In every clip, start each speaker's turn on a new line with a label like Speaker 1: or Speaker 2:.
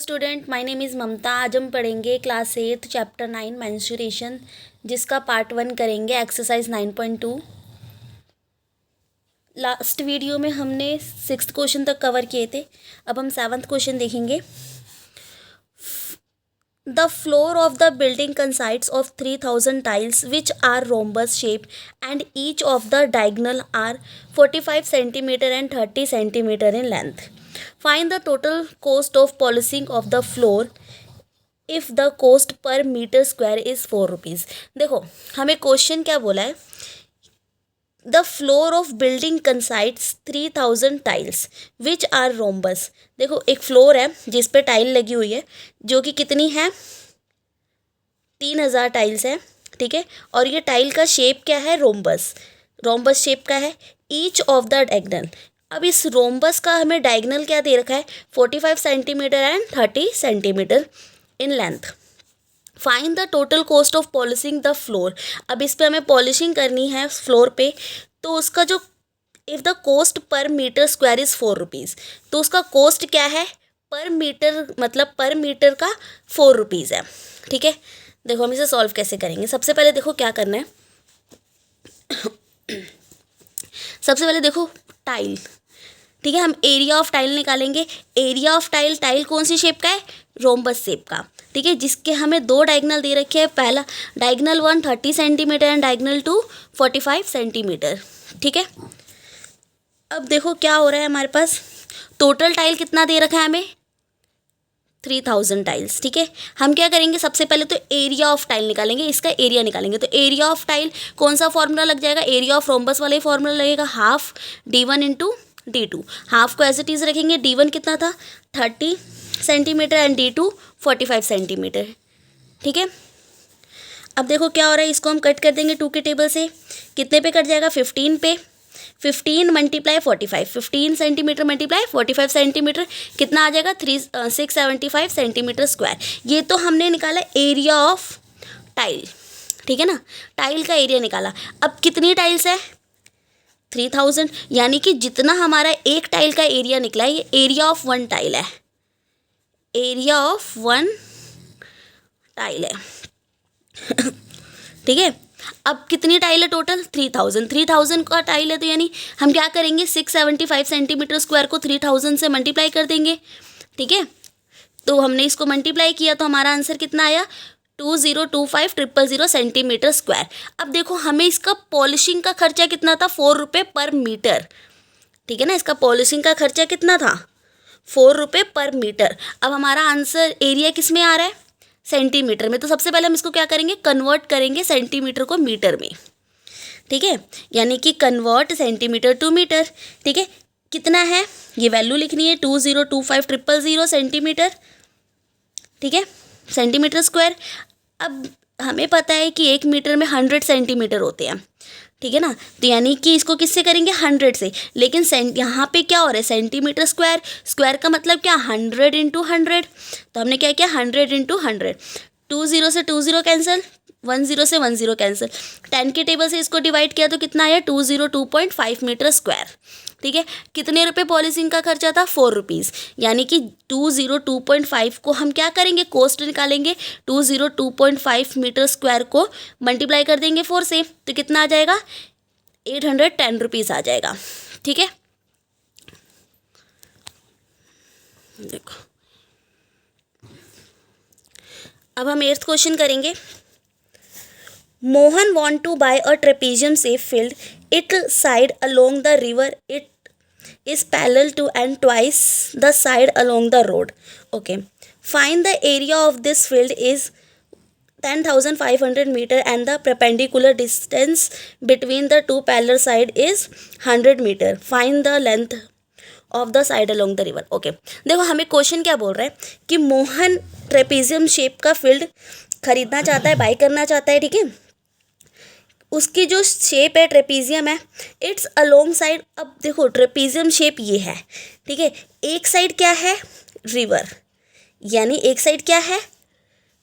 Speaker 1: Student, my name is ममता। आज हम पढ़ेंगे क्लास 8 चैप्टर 9 मेंस्ट्रुएशन, जिसका पार्ट 1 करेंगे एक्सरसाइज 9.2। लास्ट वीडियो में हमने 6th क्वेश्चन तक कवर किए थे। अब हम 7th क्वेश्चन देखेंगे। The floor of the building consists of 3000 tiles which are rhombus shape and each of the diagonal are 45 centimeter and 30 centimeter in length. Find the total cost of polishing of the floor if the cost per meter square is 4 rupees. देखो हमें question क्या बोला है। The floor of building consists 3000 tiles which are rhombus. देखो एक floor है जिस पे टाइल लगी हुई है, जो कि कितनी है 3000 टाइल्स है, ठीक है। और ये टाइल का शेप क्या है, रोम्बस। रोम्बस शेप का है। ईच ऑफ द डायगोनल, अब इस रोम्बस का हमें डायगोनल क्या दे रखा है, 45 centimetre and 30 centimetre in length. Find the total cost of polishing the floor. अब इस पे हमें पॉलिशिंग करनी है फ्लोर पे, तो उसका जो if the cost per metre square is 4 rupees, तो उसका कॉस्ट क्या है पर मीटर, मतलब पर मीटर का 4 रुपीज़ है, ठीक है। देखो हम इसे सॉल्व कैसे करेंगे। सबसे पहले देखो क्या करना है। सबसे पहले देखो टाइल, ठीक है। हम एरिया ऑफ टाइल निकालेंगे। एरिया ऑफ टाइल, टाइल कौन सी शेप का है, रोम्बस शेप का, ठीक है, जिसके हमें दो डायगोनल दे रखे हैं। पहला diagonal 1 30 centimetre and diagonal 2 45 centimetre, ठीक है। अब देखो क्या हो रहा है, हमारे पास टोटल टाइल कितना दे रखा है हमें, 3000 टाइल्स, ठीक है। हम क्या करेंगे, सबसे पहले तो एरिया ऑफ टाइल निकालेंगे, इसका एरिया निकालेंगे। तो एरिया ऑफ टाइल कौन सा फॉर्मूला लग जाएगा, एरिया ऑफ रोम्बस वाला ही फॉर्मूला लगेगा, half D1 into D2। Half को एज इट इज़ रखेंगे। D1 कितना था 30 सेंटीमीटर एंड D2 45 सेंटीमीटर, ठीक है। अब देखो क्या हो रहा है, इसको हम कट कर देंगे 2 के टेबल से। कितने पे कट जाएगा, 15 पे। 15 मल्टीप्लाई 45, 15 सेंटीमीटर मल्टीप्लाई 45 सेंटीमीटर, कितना आ जाएगा 675 सेंटीमीटर स्क्वायर। ये तो हमने निकाला एरिया ऑफ टाइल, ठीक है ना, टाइल का एरिया निकाला। अब कितनी टाइल्स है, 3000, यानी कि जितना हमारा एक टाइल का एरिया निकला है, ये एरिया ऑफ 1 टाइल है, एरिया ऑफ 1 टाइल है, ठीक है। अब कितनी टाइल है टोटल, 3000। 3000 का टाइल है, तो यानी हम क्या करेंगे, 675 सेंटीमीटर स्क्वायर को 3000 से मल्टीप्लाई कर देंगे, ठीक है। तो हमने इसको मल्टीप्लाई किया तो हमारा आंसर कितना आया, 2025,000 सेंटीमीटर स्क्वायर। अब देखो हमें इसका पॉलिशिंग का खर्चा कितना था, 4 रुपये पर मीटर, ठीक है ना। इसका पॉलिशिंग का खर्चा कितना था, 4 रुपये पर मीटर। अब हमारा आंसर एरिया किस में आ रहा है, सेंटीमीटर में। तो सबसे पहले हम इसको क्या करेंगे, कन्वर्ट करेंगे सेंटीमीटर को मीटर में, ठीक है। यानी कि कन्वर्ट सेंटीमीटर टू मीटर, ठीक है। कितना है, ये वैल्यू लिखनी है 2025,000 सेंटीमीटर, ठीक है, सेंटीमीटर स्क्वायर। अब हमें पता है कि 1 मीटर में 100 सेंटीमीटर होते हैं, ठीक है ना। तो यानी कि इसको किससे करेंगे, 100 से। लेकिन यहाँ पे क्या हो रहा है, सेंटीमीटर स्क्वायर, स्क्वायर का मतलब क्या, 100 इंटू 100। तो हमने क्या किया, 100 इंटू 100। 20 से 20 कैंसिल, 10 से 10 कैंसिल। 10 के टेबल से इसको डिवाइड किया तो कितना आया, 202.5 मीटर स्क्वायर, ठीक है। कितने रुपए पॉलिशिंग का खर्चा था, 4 रुपीज़। यानी कि 202.5 को हम क्या करेंगे, कॉस्ट निकालेंगे। 202.5 मीटर स्क्वायर को मल्टीप्लाई कर देंगे 4 से, तो कितना आ जाएगा, 810 रुपीज़ आ जाएगा, ठीक है। देखो अब हम 8th क्वेश्चन करेंगे। Mohan want to buy a trapezium shape field. Its side along the river, it is parallel to and twice the side along the road. Okay. Find the area of this field is 10,500 meter and the perpendicular distance between the two parallel side is 100 meter. Find the length of the side along the river. Okay, देखो हमें question क्या बोल रहा है कि Mohan trapezium shape का field खरीदना चाहता है, बाई करना चाहता है, ठीक है। उसकी जो शेप है ट्रेपेजियम है, इट्स अलोंग साइड। अब देखो ट्रेपेजियम शेप ये है, ठीक है। एक साइड क्या है, रिवर, यानी एक साइड क्या है,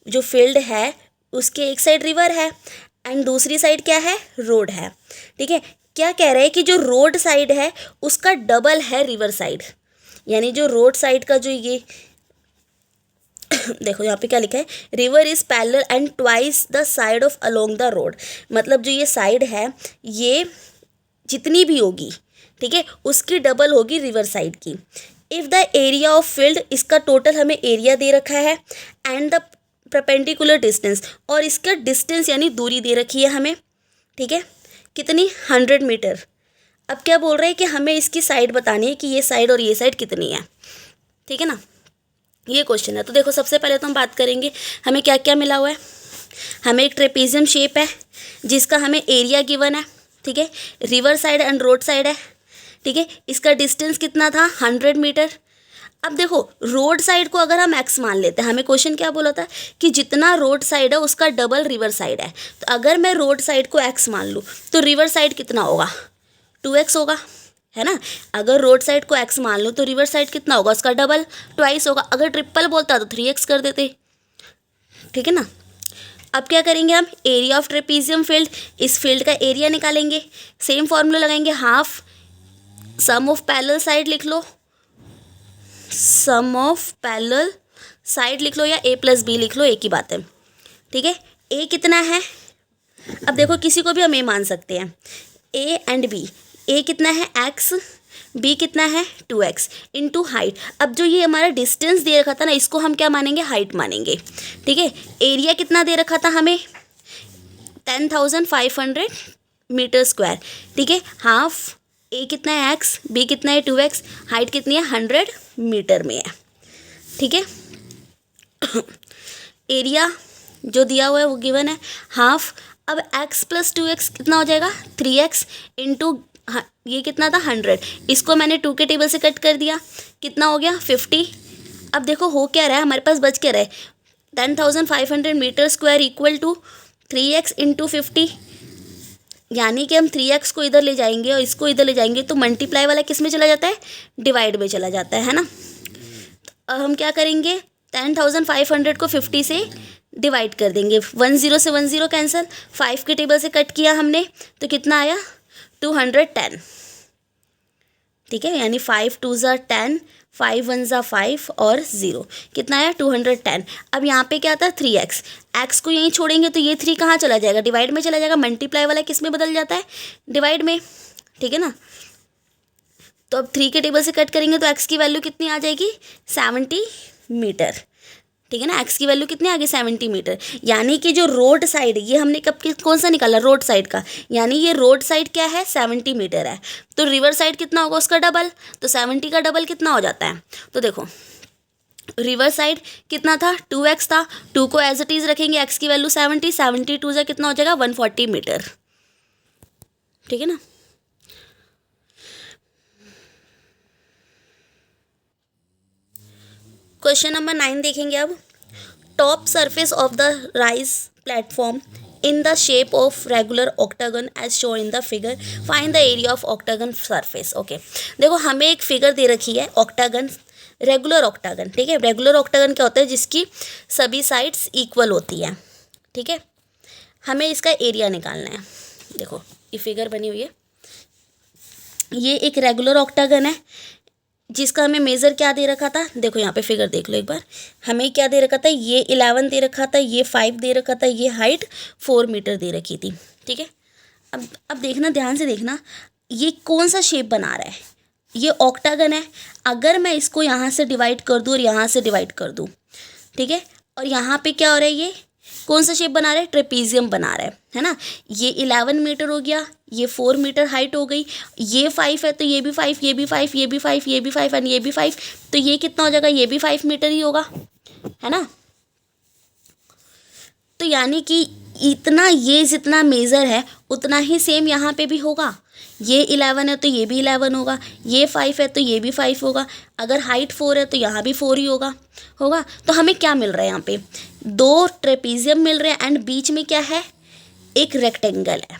Speaker 1: जो फील्ड है उसके एक साइड रिवर है एंड दूसरी साइड क्या है, रोड है, ठीक है। क्या कह रहा है कि जो रोड साइड है उसका डबल है रिवर साइड, यानी जो रोड साइड का जो ये देखो यहाँ पे क्या लिखा है, river is parallel and twice the side of along the road. मतलब जो ये साइड है ये जितनी भी होगी, ठीक है, उसकी डबल होगी रिवर साइड की। If the area of field, इसका टोटल हमें एरिया दे रखा है, एंड द परपेंडिकुलर डिस्टेंस, और इसका डिस्टेंस यानी दूरी दे रखी है हमें, ठीक है, कितनी 100 मीटर। अब क्या बोल रहे हैं कि हमें इसकी साइड बतानी है कि ये साइड और ये साइड कितनी है, ठीक है ना, ये क्वेश्चन है। तो देखो सबसे पहले तो हम बात करेंगे हमें क्या क्या मिला हुआ है। हमें एक ट्रेपेजियम शेप है जिसका हमें एरिया गिवन है, ठीक है, river side and road side है, ठीक है, इसका डिस्टेंस कितना था 100 मीटर। अब देखो रोड साइड को अगर हम एक्स मान लेते हैं, हमें क्वेश्चन क्या बोला था कि जितना रोड साइड है उसका डबल रिवर साइड है। तो अगर मैं रोड साइड को एक्स मान लूँ तो रिवर साइड कितना होगा 2x होगा, है ना। अगर रोड साइड को x मान लो तो रिवर साइड कितना होगा उसका डबल ट्वाइस होगा। अगर ट्रिपल बोलता तो 3x कर देते, ठीक है ना। अब क्या करेंगे हम, एरिया ऑफ ट्रेपेजियम फील्ड, इस फील्ड का एरिया निकालेंगे। सेम फॉर्मूला लगाएंगे, half sum of parallel side लिख लो, सम ऑफ पैरेलल साइड लिख लो या a + b लिख लो, एक ही बात है, ठीक है। a कितना है, अब देखो किसी को भी हम a मान सकते हैं, a एंड b। a कितना है x, b कितना है 2x इंटू हाइट। अब जो ये हमारा डिस्टेंस दे रखा था ना, इसको हम क्या मानेंगे, हाइट मानेंगे, ठीक है। एरिया कितना दे रखा था हमें 10,500 मीटर स्क्वायर, ठीक है। हाफ a कितना है x, b कितना है 2x, हाइट कितनी है 100 मीटर में है, ठीक है। एरिया जो दिया हुआ है वो गिवन है हाफ। अब x + 2x कितना हो जाएगा 3x इंटू ये कितना था 100, इसको मैंने 2 के टेबल से कट कर दिया, कितना हो गया 50। अब देखो हो क्या रहा है, हमारे पास बच क्या रहा है 10,500 metre square equal to 3x into 50, यानी कि हम 3x को इधर ले जाएंगे और इसको इधर ले जाएंगे तो मल्टीप्लाई वाला किस में चला जाता है, डिवाइड में चला जाता है ना। तो अब हम क्या करेंगे 10,500 को 50 से डिवाइड कर देंगे, 10 से 10 कैंसिल, 5 के टेबल से कट किया हमने तो कितना आया 210, ठीक है, यानी 5 2 ज़ा 10, 5 1 ज़ा 5 और 0 कितना आया 210। अब यहाँ पे क्या था 3x, x को यहीं छोड़ेंगे तो ये 3 कहाँ चला जाएगा, डिवाइड में चला जाएगा, मल्टीप्लाई वाला किस में बदल जाता है, डिवाइड में, ठीक है ना। तो अब 3 के टेबल से कट करेंगे तो x की वैल्यू कितनी आ जाएगी 70 मीटर, ठीक है ना। x की वैल्यू कितनी आ गई 70 मीटर, यानी कि जो रोड साइड, ये हमने कब कौन सा निकाला रोड साइड का, यानी ये रोड साइड क्या है 70 मीटर है, तो रिवर साइड कितना होगा उसका डबल, तो 70 का डबल कितना हो जाता है। तो देखो रिवर साइड कितना था 2x था, 2 को एज इट इज़ रखेंगे, x की वैल्यू 70, 70 2 कितना हो जाएगा 140 मीटर, ठीक है ना। क्वेश्चन नंबर 9 देखेंगे अब। Top surface of the raised platform in the shape of regular octagon as show in the figure, find the area of octagon surface. Okay देखो हमें एक फिगर दे रखी है ऑक्टागन, रेगुलर ऑक्टागन, ठीक है। रेगुलर ऑक्टागन क्या होता है, जिसकी सभी साइड्स इक्वल होती हैं, ठीक है। हमें इसका एरिया निकालना है। देखो ये फिगर बनी हुई है, ये एक रेगुलर ऑक्टागन है जिसका हमें मेज़र क्या दे रखा था, देखो यहाँ पे फिगर देख लो एक बार, हमें क्या दे रखा था, ये 11 दे रखा था, ये 5 दे रखा था, ये हाइट 4 मीटर दे रखी थी, ठीक है। अब देखना, ध्यान से देखना, ये कौन सा शेप बना रहा है, ये ऑक्टागन है। अगर मैं इसको यहाँ से डिवाइड कर दूँ और यहाँ से डिवाइड कर दूँ, ठीक है, और यहाँ पे क्या हो रहा है, ये कौन सा शेप बना रहा है, ट्रेपेजियम बना रहा है ना। ये 11 मीटर हो गया, ये 4 मीटर हाइट हो गई, ये 5 है तो ये भी 5, ये भी 5, ये भी 5, ये भी 5 एंड ये भी 5, तो ये कितना हो जाएगा, ये भी 5 मीटर ही होगा, है ना। तो यानी कि इतना ये जितना मेज़र है उतना ही सेम यहाँ पे भी होगा। ये 11 है तो ये भी 11 होगा, ये 5 है तो ये भी 5 होगा, अगर हाइट 4 है तो यहाँ भी 4 ही होगा। तो हमें क्या मिल रहा है, यहाँ पे 2 ट्रेपेजियम मिल रहे हैं एंड बीच में क्या है, एक रेक्टेंगल है,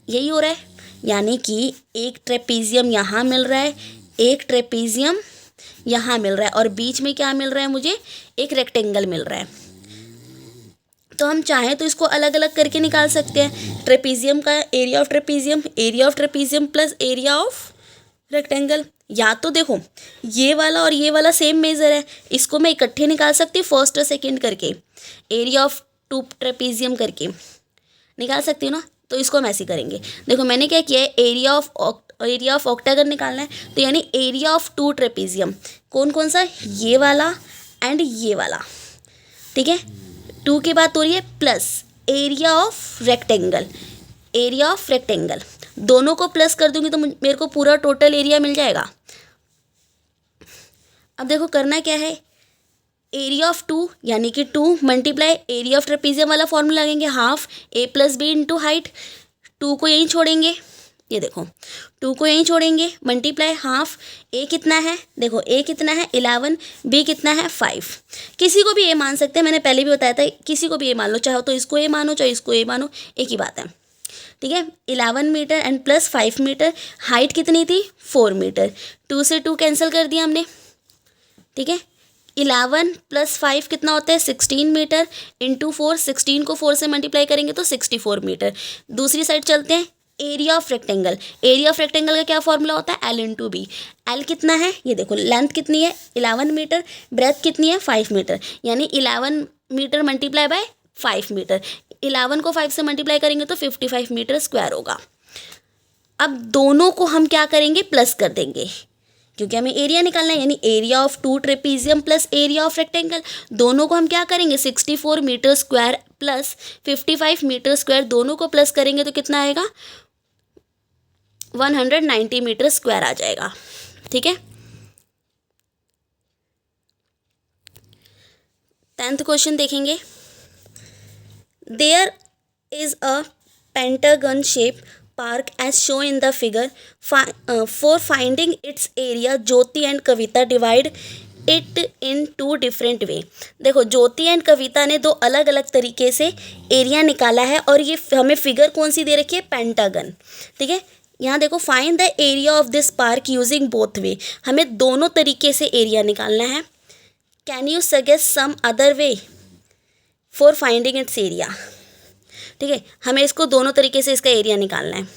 Speaker 1: यही हो रहा है। यानी कि एक ट्रेपेजियम यहाँ मिल रहा है, एक ट्रेपेजियम यहाँ मिल रहा है और बीच में क्या मिल रहा है, मुझे एक रेक्टेंगल मिल रहा है। तो हम चाहें तो इसको अलग अलग करके निकाल सकते हैं। ट्रेपेजियम का area of trapezium plus area of rectangle. या तो देखो ये वाला और ये वाला सेम मेज़र है, इसको मैं इकट्ठे निकाल सकती हूँ फर्स्ट और सेकेंड करके, एरिया ऑफ टू ट्रेपीजियम करके निकाल सकती हूँ ना। तो इसको हम ऐसे करेंगे। देखो मैंने क्या किया है, एरिया ऑफ ऑक्टागन निकालना है, तो यानी एरिया ऑफ टू ट्रेपीजियम कौन कौन सा, ये वाला एंड ये वाला, ठीक है। 2 की बात हो रही है, plus area of rectangle, area of rectangle दोनों को प्लस कर दूंगी तो मेरे को पूरा टोटल एरिया मिल जाएगा। अब देखो करना क्या है, एरिया ऑफ 2 यानी कि 2 मल्टीप्लाई एरिया ऑफ ट्रेपीजियम वाला फॉर्मूला लगेंगे, half A plus B into height. 2 को यहीं छोड़ेंगे, ये देखो 2 को यहीं छोड़ेंगे, मल्टीप्लाई हाफ ए कितना है, देखो ए कितना है 11, बी कितना है 5। किसी को भी ए मान सकते हैं, मैंने पहले भी बताया था, किसी को भी ए मान लो, चाहो तो इसको ए मानो चाहे इसको ए मानो, एक ही बात है, ठीक है। 11 metre and plus 5 metre, height कितनी थी 4 मीटर, 2 से 2 कैंसिल कर दिया हमने, ठीक है। 11 प्लस 5 कितना होता है 16 मीटर इंटू 4, 16 को 4 से मल्टीप्लाई करेंगे तो 64 मीटर। दूसरी साइड चलते हैं, area of rectangle, area of rectangle का क्या फॉर्मूला होता है, एल इंटू बी। एल कितना है, ये देखो लेंथ कितनी है 11 मीटर, ब्रेथ कितनी है 5 मीटर, यानी 11 मीटर मल्टीप्लाई बाय 5 मीटर, 11 को 5 से मल्टीप्लाई करेंगे तो 55 मीटर स्क्वायर होगा। अब दोनों को हम क्या करेंगे, प्लस कर देंगे, क्योंकि हमें एरिया निकालना है, यानी area of 2 trapezium plus area of rectangle, दोनों को हम क्या करेंगे 64 metre square plus 55 metre square, दोनों को प्लस करेंगे तो कितना आएगा 190 मीटर स्क्वायर आ जाएगा, ठीक है। 10th क्वेश्चन देखेंगे, there is a pentagon shape park as shown in the figure. For finding its area, Jyoti and Kavita divide it in 2 different way. देखो ज्योति एंड कविता ने 2 अलग अलग तरीके से एरिया निकाला है, और ये हमें फिगर कौन सी दे रखी है, पेंटागन, ठीक है। यहाँ देखो find the area of this park using both way, हमें दोनों तरीके से एरिया निकालना है। Can you suggest some other way for finding its area, ठीक है। हमें इसको दोनों तरीके से इसका एरिया निकालना है।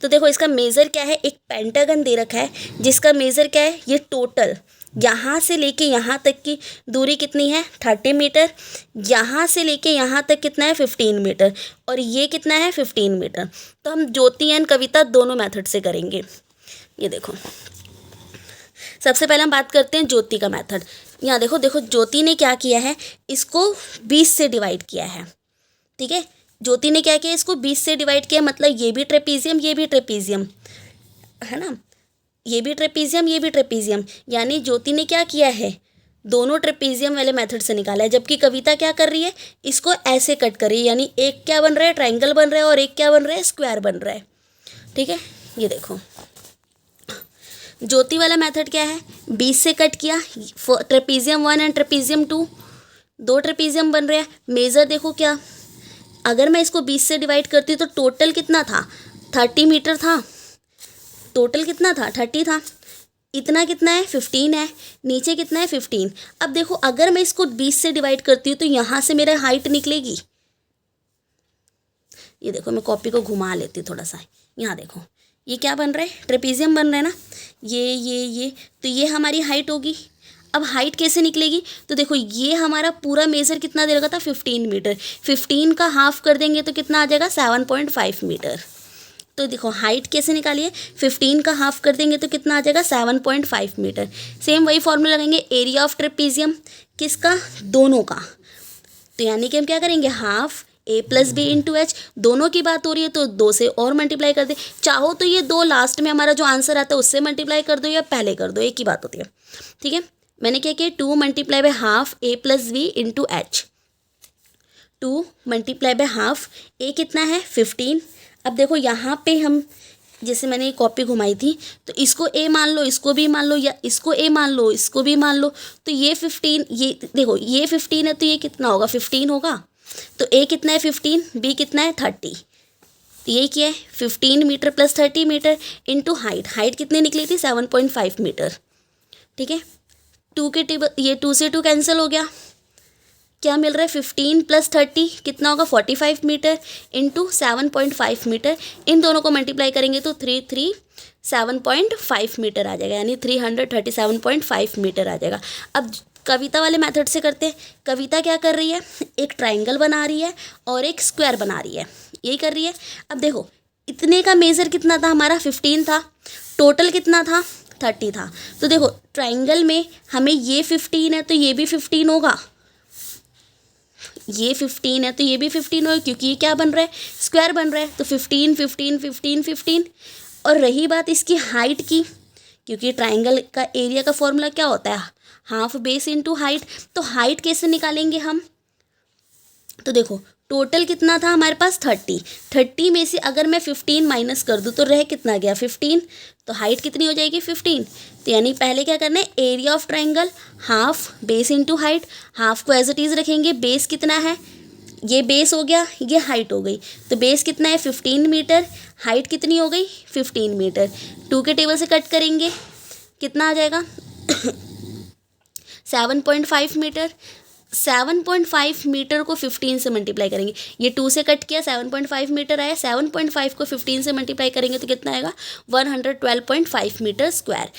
Speaker 1: तो देखो इसका मेज़र क्या है, एक पेंटागन दे रखा है जिसका मेज़र क्या है, ये टोटल यहाँ से लेके यहाँ तक की दूरी कितनी है 30 मीटर, यहाँ से लेके यहाँ तक कितना है 15 मीटर, और ये कितना है 15 मीटर। तो हम ज्योति एंड कविता दोनों मेथड से करेंगे। ये देखो सबसे पहले हम बात करते हैं ज्योति का मेथड। यहाँ देखो ज्योति ने क्या किया है, इसको 20 से डिवाइड किया है, ठीक है। ज्योति ने क्या किया, इसको 20 से डिवाइड किया, मतलब ये भी ट्रेपीजियम ये भी ट्रेपीजियम है ना, ये भी ट्रेपीजियम ये भी ट्रेपीजियम, यानी ज्योति ने क्या किया है, दोनों ट्रेपीजियम वाले मेथड से निकाला है। जबकि कविता क्या कर रही है, इसको ऐसे कट कर रही है, यानी एक क्या बन रहा है ट्रायंगल बन रहा है और एक क्या बन रहा है स्क्वायर बन रहा है, ठीक है। ये देखो ज्योति वाला मेथड क्या है, 20 से कट किया, ट्रेपीजियम 1 एंड ट्रेपीजियम 2, 2 ट्रेपीजियम बन रहे हैं। मेज़र देखो क्या, अगर मैं इसको 20 से डिवाइड करती तो टोटल कितना था 30 मीटर था, टोटल कितना था 30 था, इतना कितना है 15 है, नीचे कितना है 15। अब देखो अगर मैं इसको 20 से डिवाइड करती हूँ तो यहाँ से मेरा हाइट निकलेगी, ये देखो मैं कॉपी को घुमा लेती हूँ थोड़ा सा, यहाँ देखो ये क्या बन रहा है ट्रेपीजियम बन रहा है ना, ये तो ये हमारी हाइट होगी। अब हाइट कैसे निकलेगी, तो देखो ये हमारा पूरा मेज़र कितना दे रखा था 15 मीटर, 15 का हाफ कर देंगे तो कितना आ जाएगा 7.5 मीटर। तो देखो हाइट कैसे निकालिए, 15 का हाफ कर देंगे तो कितना आ जाएगा 7.5 मीटर। सेम वही फॉर्मूला लगाएंगे, एरिया ऑफ ट्रेपीजियम किसका, दोनों का, तो यानी कि हम क्या करेंगे half A plus B into H, दोनों की बात हो रही है तो 2 से और मल्टीप्लाई कर दे, चाहो तो ये 2 लास्ट में हमारा जो आंसर आता है उससे मल्टीप्लाई कर दो या पहले कर दो, एक ही बात होती है, ठीक है। मैंने क्या किया 2 multiply by half A plus B into H, 2 multiply by half, A कितना है 15। अब देखो यहाँ पे हम जैसे मैंने ये कॉपी घुमाई थी तो इसको ए मान लो, इसको भी मान लो, या इसको ए मान लो, इसको भी मान लो, तो ये 15, ये देखो ये 15 है तो ये कितना होगा 15 होगा, तो ए कितना है 15, बी कितना है 30, तो ये क्या है 15 metre plus 30 metre into height, height कितनी निकली थी 7.5 मीटर, ठीक है। 2 के टेबल ये 2 से 2 कैंसिल हो गया, क्या मिल रहा है 15 + 30 कितना होगा 45 मीटर इंटू 7.5 मीटर, इन दोनों को मल्टीप्लाई करेंगे तो 337.5 मीटर आ जाएगा, यानी 337.5 मीटर आ जाएगा। अब कविता वाले मेथड से करते हैं। कविता क्या कर रही है, एक ट्राइंगल बना रही है और एक स्क्वायर बना रही है, यही कर रही है। अब देखो इतने का मेज़र कितना था हमारा 15 था, टोटल कितना था 30 था। तो देखो ट्राइंगल में हमें ये 15 है तो ये भी 15 होगा, ये 15 है तो ये भी 15 होगा, क्योंकि ये क्या बन रहा है स्क्वायर बन रहा है। तो 15 15 15 15। और रही बात इसकी हाइट की, क्योंकि ट्राइंगल का एरिया का फॉर्मूला क्या होता है हाफ बेस इंटू हाइट। तो हाइट कैसे निकालेंगे हम, तो देखो टोटल कितना था हमारे पास 30 में से अगर मैं 15 माइनस कर दूँ तो रह कितना गया 15, तो हाइट कितनी हो जाएगी 15। तो यानी पहले क्या करना है, area of triangle half base into height, half को एज इट इज़ रखेंगे, बेस कितना है ये बेस हो गया, ये हाइट हो गई। तो बेस कितना है 15 मीटर, हाइट कितनी हो गई 15 मीटर। 2 के टेबल से कट करेंगे कितना आ जाएगा 7.5 मीटर। 7.5 मीटर को 15 से मल्टीप्लाई करेंगे, ये 2 से कट किया 7.5 मीटर आया, 7.5 को 15 से मल्टीप्लाई करेंगे तो कितना आएगा 112.5 मीटर स्क्वायर।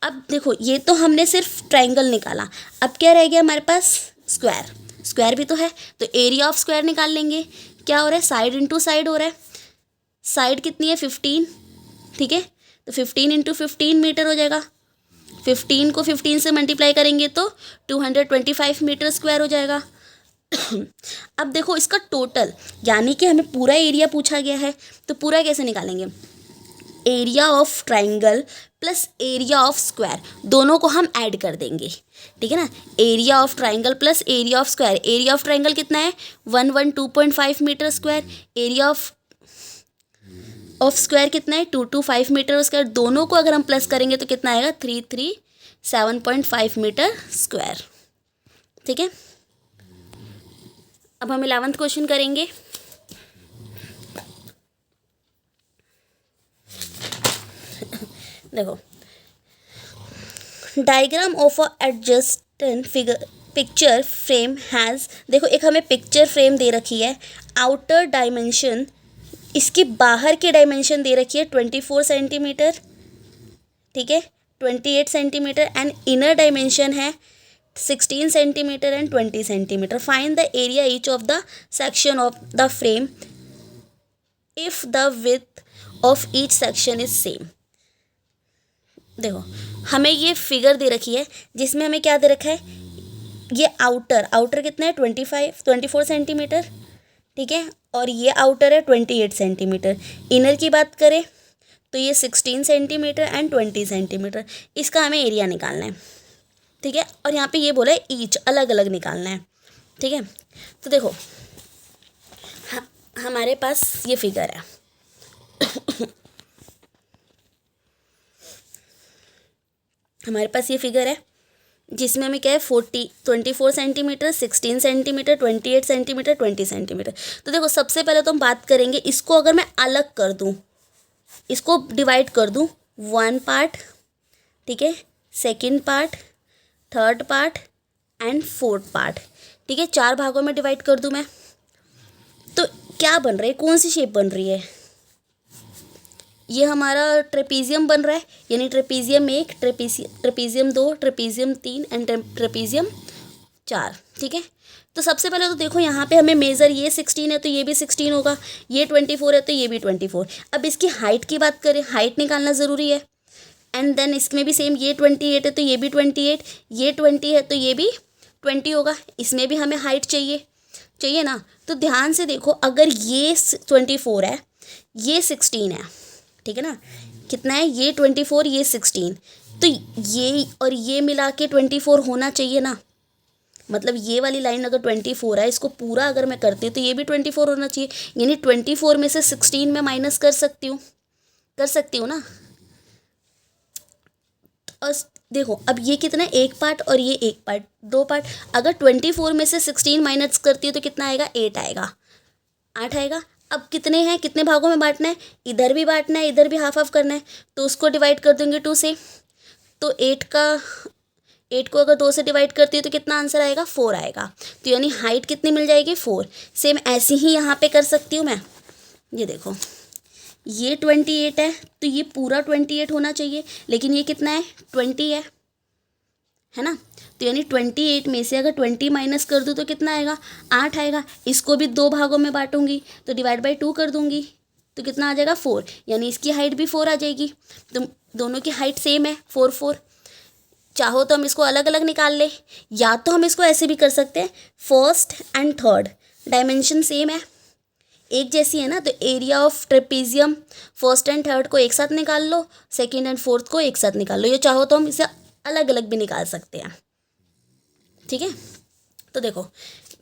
Speaker 1: अब देखो ये तो हमने सिर्फ ट्राइंगल निकाला, अब क्या रह गया हमारे पास स्क्वायर, स्क्वायर भी तो है, तो एरिया ऑफ स्क्वायर निकाल लेंगे। क्या हो रहा है साइड इंटू साइड हो रहा है, साइड कितनी है 15, ठीक है, तो 15 इंटू 15 मीटर हो जाएगा। 15 को 15 से मल्टीप्लाई करेंगे तो 225 मीटर स्क्वायर हो जाएगा। अब देखो इसका टोटल, यानी कि हमें पूरा एरिया पूछा गया है, तो पूरा कैसे निकालेंगे, area of triangle plus area of square, दोनों को हम ऐड कर देंगे, ठीक है ना। Area of triangle plus area of square, area of triangle कितना है 112.5 metre square, area of square कितना है 225 मीटर स्क्वायर, दोनों को अगर हम प्लस करेंगे तो कितना आएगा 337.5 मीटर स्क्वायर, ठीक है। अब हम 11th क्वेश्चन करेंगे। देखो diagram of a adjacent figure picture frame has, देखो एक हमें पिक्चर फ्रेम दे रखी है, आउटर डायमेंशन इसकी बाहर की डायमेंशन दे रखी है 24 सेंटीमीटर, ठीक है 28 सेंटीमीटर, एंड इनर डायमेंशन है 16 centimetre and 20 centimetre. Find the area each of the section of the frame if the width of each section is same. देखो हमें ये फिगर दे रखी है जिसमें हमें क्या दे रखा है, ये आउटर कितना है 24 सेंटीमीटर, ठीक है, और ये आउटर है 28 सेंटीमीटर। इनर की बात करें तो ये 16 सेंटीमीटर एंड 20 सेंटीमीटर, इसका हमें एरिया निकालना है, ठीक है। और यहाँ पे ये बोला है ईच अलग अलग निकालना है, ठीक है। तो देखो हमारे पास ये फिगर है हमारे पास ये फिगर है जिसमें हमें क्या है 24 सेंटीमीटर 16 सेंटीमीटर 28 सेंटीमीटर 20 सेंटीमीटर। तो देखो सबसे पहले तो हम बात करेंगे, इसको अगर मैं अलग कर दूं, इसको डिवाइड कर दूं 1 पार्ट, ठीक है, second part, third part and fourth part, ठीक है, 4 भागों में डिवाइड कर दूं मैं, तो क्या बन रहा है, कौन सी शेप बन रही है, ये हमारा ट्रेपीजियम बन रहा है, यानी trapezium 1, trapezium 2, trapezium 3 and trapezium 4, ठीक है। तो सबसे पहले तो देखो यहाँ पे हमें मेज़र, ये 16 है तो ये भी 16 होगा, ये 24 है तो ये भी 24। अब इसकी हाइट की बात करें, हाइट निकालना ज़रूरी है, एंड देन इसमें भी सेम, ये 28 है तो ये भी 28, ये 20 है तो ये भी 20 होगा, इसमें भी हमें हाइट चाहिए ना। तो ध्यान से देखो, अगर ये 24 है ये 16 है, ठीक है ना, कितना है ये 24 ये 16, तो ये और ये मिला के 24 होना चाहिए ना, मतलब ये वाली लाइन अगर 24 है, इसको पूरा अगर मैं करती हूँ तो ये भी 24 होना चाहिए, यानी 24 में से 16 में माइनस कर सकती हूँ ना। और देखो अब ये कितना है, एक पार्ट और ये एक पार्ट, 2 पार्ट, अगर 24 में से 16 माइनस करती हूँ तो कितना आएगा 8 आएगा। अब कितने हैं, कितने भागों में बांटना है, इधर भी बांटना है इधर भी हाफ हाफ करना है, तो उसको डिवाइड कर दूंगी 2 से, तो 8 का 8 को अगर 2 से डिवाइड करती हूँ तो कितना आंसर आएगा, 4 आएगा। तो यानी हाइट कितनी मिल जाएगी, 4। सेम ऐसे ही यहाँ पे कर सकती हूँ मैं। ये देखो ये 28 है तो ये पूरा 28 होना चाहिए, लेकिन ये कितना है, 20 है ना। तो यानी 28 में से अगर 20 माइनस कर दूँ तो कितना आएगा, 8 आएगा। इसको भी 2 भागों में बांटूंगी तो डिवाइड बाई 2 कर दूंगी तो कितना आ जाएगा, 4। यानी इसकी हाइट भी 4 आ जाएगी। तो दोनों की हाइट सेम है, 4 4। चाहो तो हम इसको अलग अलग निकाल ले, या तो हम इसको ऐसे भी कर सकते हैं, first and third dimension same है, एक जैसी है ना। तो area of trapezium first and third को एक साथ निकाल लो, सेकंड एंड फोर्थ को एक साथ निकाल लो। ये चाहो तो हम इसे अलग अलग भी निकाल सकते हैं, ठीक है। तो देखो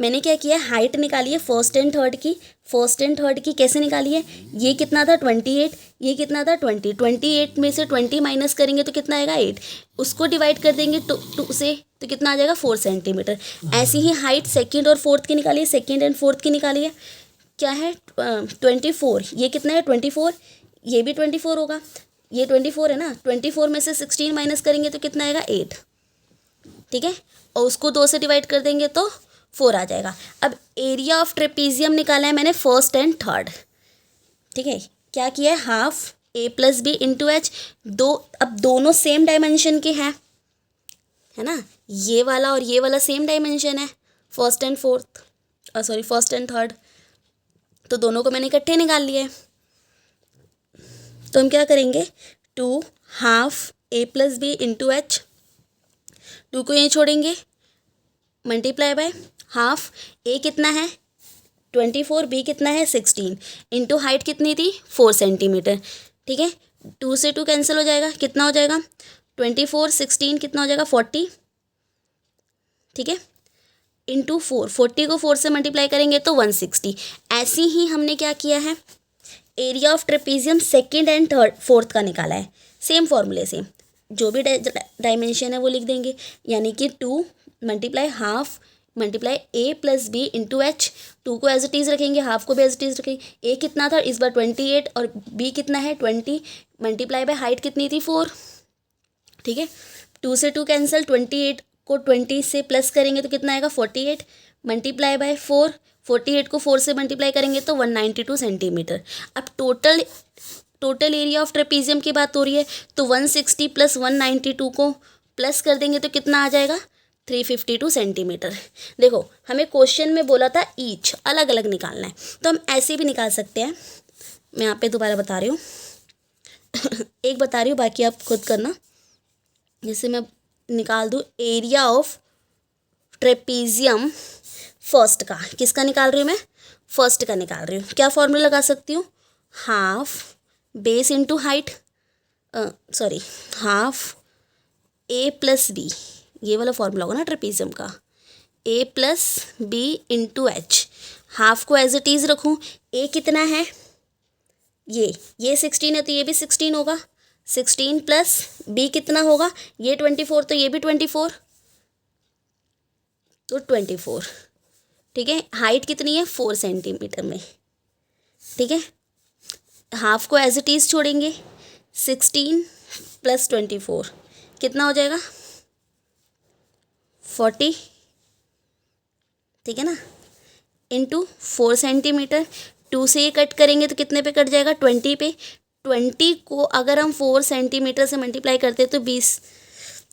Speaker 1: मैंने क्या किया, हाइट निकाली है फर्स्ट एंड थर्ड की। फर्स्ट एंड थर्ड की कैसे निकाली है, ये कितना था 28, ये कितना था 20। 28 में से 20 माइनस करेंगे तो कितना आएगा, 8। उसको डिवाइड कर देंगे 2 से तो कितना आ जाएगा, 4 सेंटीमीटर। ऐसी ही हाइट सेकंड और फोर्थ की निकाली है, सेकंड एंड फोर्थ की निकाली है। क्या है 24, ये कितना है 24, ये भी 24 होगा, ये 24 है ना। 24 में से 16 माइनस करेंगे तो कितना आएगा, 8, ठीक है। और उसको 2 से डिवाइड कर देंगे तो 4 आ जाएगा। अब एरिया ऑफ ट्रेपीजियम निकाला है मैंने फर्स्ट एंड थर्ड, ठीक है। क्या किया है, half a plus B into h. अब दोनों सेम डायमेंशन के हैं, है ना। ये वाला और ये वाला सेम डायमेंशन है, first and fourth, sorry first and third. तो दोनों को मैंने इकट्ठे निकाल लिए। तो हम क्या करेंगे, 2 half a plus B into H, 2 को यहीं छोड़ेंगे, मल्टीप्लाई बाय हाफ। a कितना है 24, b कितना है 16, इंटू हाइट कितनी थी 4 सेंटीमीटर, ठीक है। 2 से 2 कैंसिल हो जाएगा, कितना हो जाएगा 24, 16 कितना हो जाएगा 40, ठीक है। इंटू 4, 40 को 4 से मल्टीप्लाई करेंगे तो 160। ऐसे ही हमने क्या किया है, area of trapezium second and third fourth का निकाला है, सेम फॉर्मूले से। जो भी डायमेंशन है वो लिख देंगे, यानी कि 2 multiply half multiply a plus B into H. 2 को एज इट इज़ रखेंगे, हाफ को भी एज इट इज़ रखेंगे। a कितना था इस बार 28 और b कितना है 20, मल्टीप्लाई बाय हाइट कितनी थी 4, ठीक है। 2 से 2 कैंसिल, 28 को 20 से प्लस करेंगे तो कितना आएगा 48, मल्टीप्लाई बाय 4, 48 को 4 से मल्टीप्लाई करेंगे तो 192 सेंटीमीटर। अब टोटल एरिया ऑफ ट्रेपीजियम की बात हो रही है, तो 160 प्लस 192 को प्लस कर देंगे तो कितना आ जाएगा 352 सेंटीमीटर। देखो हमें क्वेश्चन में बोला था ईच अलग अलग निकालना है, तो हम ऐसे भी निकाल सकते हैं। मैं यहाँ पे दोबारा बता रही हूँ एक बता रही हूँ, बाकी आप खुद करना। जैसे मैं निकाल दूँ एरिया ऑफ ट्रेपीजियम फर्स्ट का, किसका निकाल रही हूँ मैं, फर्स्ट का निकाल रही हूँ। क्या फॉर्मूला लगा सकती हूँ, half base into height, sorry half a plus b, ये वाला फॉर्मूला होगा ना ट्रेपीजियम का, a plus B into h. Half को एज इट इज़ रखूँ, a कितना है ये 16 है तो ये भी 16 होगा, 16 प्लस b कितना होगा, ये 24 तो ये भी 24, तो 24, ठीक है। हाइट कितनी है 4 सेंटीमीटर में, ठीक है। हाफ को एज इट इज़ छोड़ेंगे, 16 प्लस 24 कितना हो जाएगा 40, ठीक है ना, इंटू 4 सेंटीमीटर। 2 से ये कट करेंगे तो कितने पे कट जाएगा 20 पे। 20 को अगर हम 4 सेंटीमीटर से मल्टीप्लाई करते हैं तो 20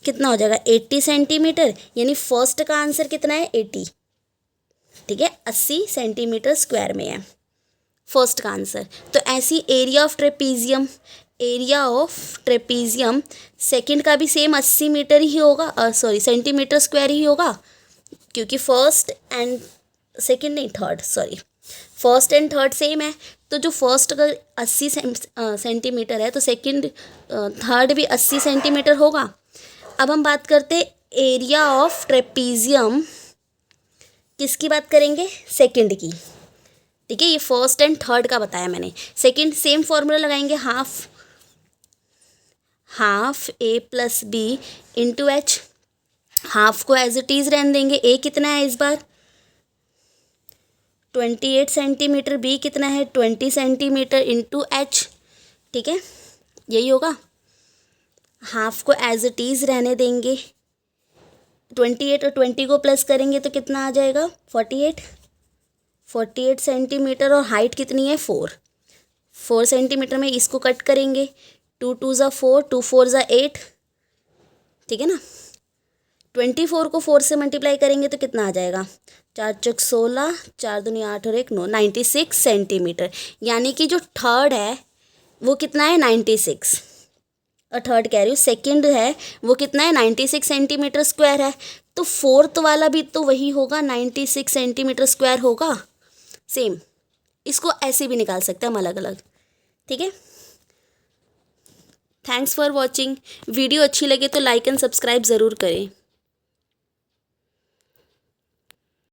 Speaker 1: कितना हो जाएगा 80 सेंटीमीटर। यानी फर्स्ट का आंसर कितना है 80, ठीक है, 80 सेंटीमीटर स्क्वायर में है फर्स्ट का आंसर। तो ऐसी एरिया ऑफ ट्रेपीजियम सेकंड का भी सेम 80 मीटर ही होगा, सॉरी सेंटीमीटर स्क्वायर ही होगा, क्योंकि फर्स्ट एंड सेकंड नहीं third, sorry first and third same है। तो जो फर्स्ट का 80 सेंटीमीटर है तो सेकंड थर्ड भी 80 सेंटीमीटर होगा। अब हम बात करते एरिया ऑफ ट्रेपीजियम, किसकी बात करेंगे, सेकंड की, ठीक है। ये फर्स्ट एंड थर्ड का बताया मैंने। सेकंड सेम फॉर्मूला लगाएंगे, half a plus B into h. Half को एज इट इज़ रहने देंगे, a कितना है इस बार 28 सेंटीमीटर, b कितना है 20 सेंटीमीटर इंटू एच, ठीक है, यही होगा। हाफ को एज इट इज़ रहने देंगे, 28 और 20 को प्लस करेंगे तो कितना आ जाएगा 48 सेंटीमीटर। और हाइट कितनी है 4 सेंटीमीटर में इसको कट करेंगे। 2 2 ज़ा 4, 2 4 ज़ा 8, ठीक है ना। 24 को 4 से मल्टीप्लाई करेंगे तो कितना आ जाएगा 4 चौक 16, 4 दूनी 8 और 1 9, 96 सेंटीमीटर। यानी कि जो थर्ड है वो कितना है 96, और थर्ड कह रही हूँ सेकेंड है वो कितना है 96 सेंटीमीटर स्क्वायर है। तो फोर्थ वाला भी तो वही होगा 96 सेंटीमीटर स्क्वायर होगा। सेम इसको ऐसे भी निकाल सकते हैं हम अलग अलग, ठीक है। Thanks for watching. वीडियो अच्छी लगे तो लाइक एंड सब्सक्राइब ज़रूर करें।